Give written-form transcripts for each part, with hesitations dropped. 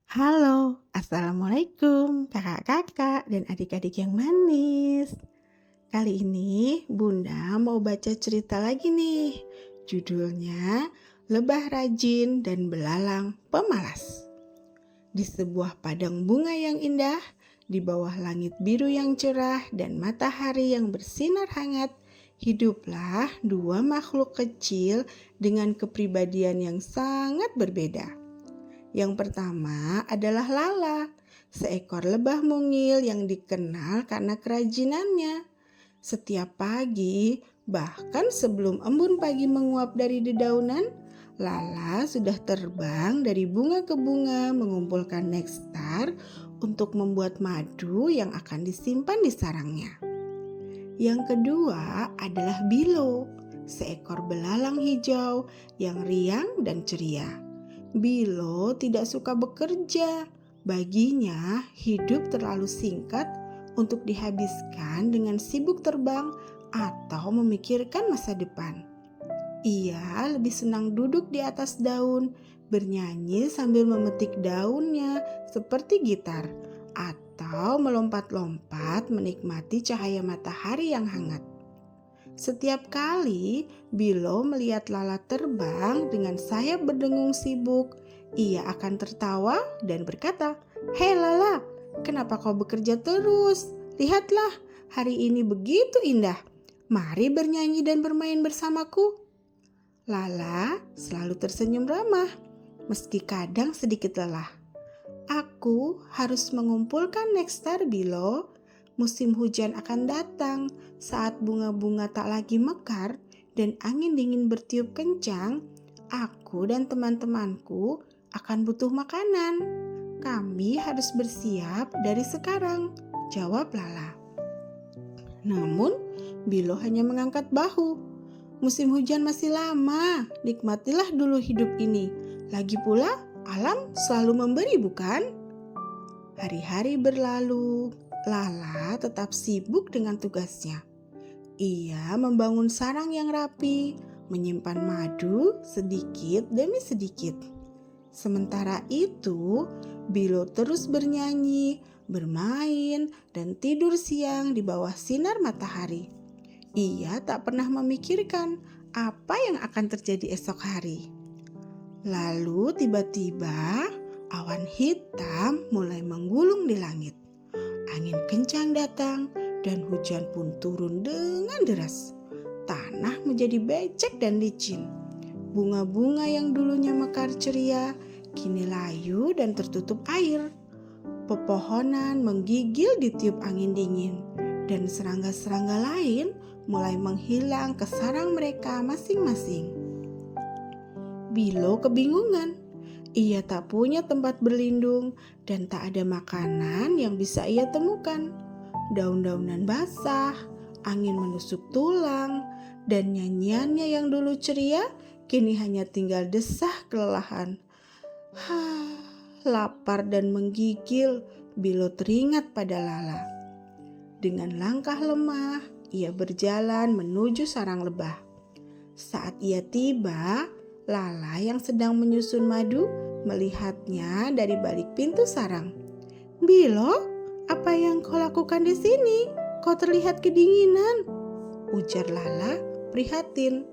Halo, Assalamualaikum kakak-kakak dan adik-adik yang manis. Kali ini Bunda mau baca cerita lagi nih. Judulnya Lebah Rajin dan Belalang Pemalas. Di sebuah padang bunga yang indah, di bawah langit biru yang cerah dan matahari yang bersinar hangat, hiduplah dua makhluk kecil dengan kepribadian yang sangat berbeda. Yang pertama adalah Lala, seekor lebah mungil yang dikenal karena kerajinannya. Setiap pagi, bahkan sebelum embun pagi menguap dari dedaunan, Lala sudah terbang dari bunga ke bunga mengumpulkan nektar untuk membuat madu yang akan disimpan di sarangnya. Yang kedua adalah Bilo, seekor belalang hijau yang riang dan ceria. Bilo tidak suka bekerja. Baginya, hidup terlalu singkat untuk dihabiskan dengan sibuk terbang atau memikirkan masa depan. Ia lebih senang duduk di atas daun, bernyanyi sambil memetik daunnya seperti gitar, atau melompat-lompat menikmati cahaya matahari yang hangat. Setiap kali Bilo melihat Lala terbang dengan sayap berdengung sibuk, ia akan tertawa dan berkata, "Hei Lala, kenapa kau bekerja terus? Lihatlah, hari ini begitu indah. Mari bernyanyi dan bermain bersamaku." Lala selalu tersenyum ramah, meski kadang sedikit lelah. "Aku harus mengumpulkan nektar, Bilo. Musim hujan akan datang saat bunga-bunga tak lagi mekar dan angin dingin bertiup kencang. Aku dan teman-temanku akan butuh makanan. Kami harus bersiap dari sekarang," jawab Lala. Namun, Bilo hanya mengangkat bahu. "Musim hujan masih lama, nikmatilah dulu hidup ini. Lagi pula, alam selalu memberi, bukan?" Hari-hari berlalu, Lala tetap sibuk dengan tugasnya. Ia membangun sarang yang rapi, menyimpan madu sedikit demi sedikit. Sementara itu, Bilo terus bernyanyi, bermain, dan tidur siang di bawah sinar matahari. Ia tak pernah memikirkan apa yang akan terjadi esok hari. Lalu tiba-tiba awan hitam mulai menggulung di langit. Angin kencang datang dan hujan pun turun dengan deras. Tanah menjadi becek dan licin. Bunga-bunga yang dulunya mekar ceria kini layu dan tertutup air. Pepohonan menggigil ditiup angin dingin dan serangga-serangga lain mulai menghilang ke sarang mereka masing-masing. Bilo kebingungan. Ia tak punya tempat berlindung dan tak ada makanan yang bisa ia temukan. Daun-daunan basah, angin menusuk tulang, dan nyanyiannya yang dulu ceria kini hanya tinggal desah kelelahan. Lapar dan menggigil, Bilo teringat pada Lala. Dengan langkah lemah, ia berjalan menuju sarang lebah. Saat ia tiba, Lala yang sedang menyusun madu melihatnya dari balik pintu sarang. "Bilo, apa yang kau lakukan di sini? Kau terlihat kedinginan," ujar Lala prihatin.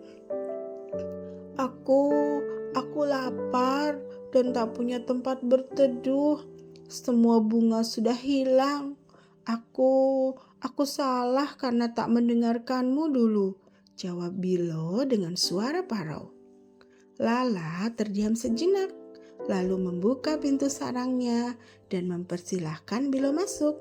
Aku lapar dan tak punya tempat berteduh. Semua bunga sudah hilang. Aku salah karena tak mendengarkanmu dulu," jawab Bilo dengan suara parau. Lala terdiam sejenak, lalu membuka pintu sarangnya dan mempersilahkan Bilo masuk.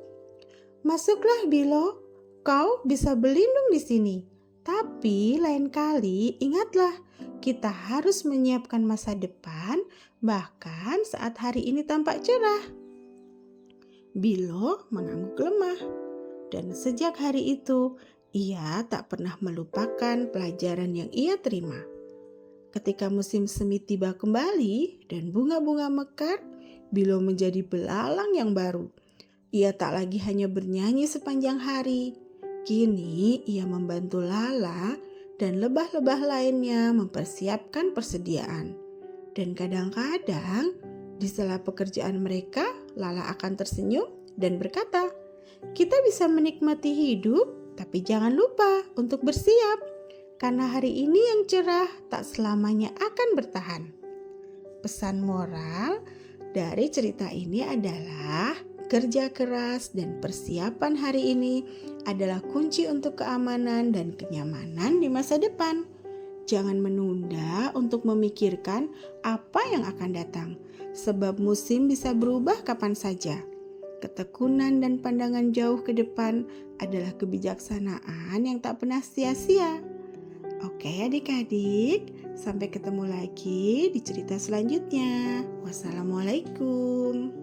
"Masuklah Bilo, kau bisa berlindung di sini. Tapi lain kali ingatlah, kita harus menyiapkan masa depan bahkan saat hari ini tampak cerah." Bilo mengangguk lemah dan sejak hari itu ia tak pernah melupakan pelajaran yang ia terima. Ketika musim semi tiba kembali dan bunga-bunga mekar, Bilo menjadi belalang yang baru. Ia tak lagi hanya bernyanyi sepanjang hari. Kini ia membantu Lala dan lebah-lebah lainnya mempersiapkan persediaan. Dan kadang-kadang Di sela pekerjaan mereka, Lala akan tersenyum dan berkata, "Kita bisa menikmati hidup, tapi jangan lupa untuk bersiap, karena hari ini yang cerah tak selamanya akan bertahan." Pesan moral dari cerita ini adalah kerja keras dan persiapan hari ini adalah kunci untuk keamanan dan kenyamanan di masa depan. Jangan menunda untuk memikirkan apa yang akan datang, sebab musim bisa berubah kapan saja. Ketekunan dan pandangan jauh ke depan adalah kebijaksanaan yang tak pernah sia-sia. Oke adik-adik, sampai ketemu lagi di cerita selanjutnya. Wassalamualaikum.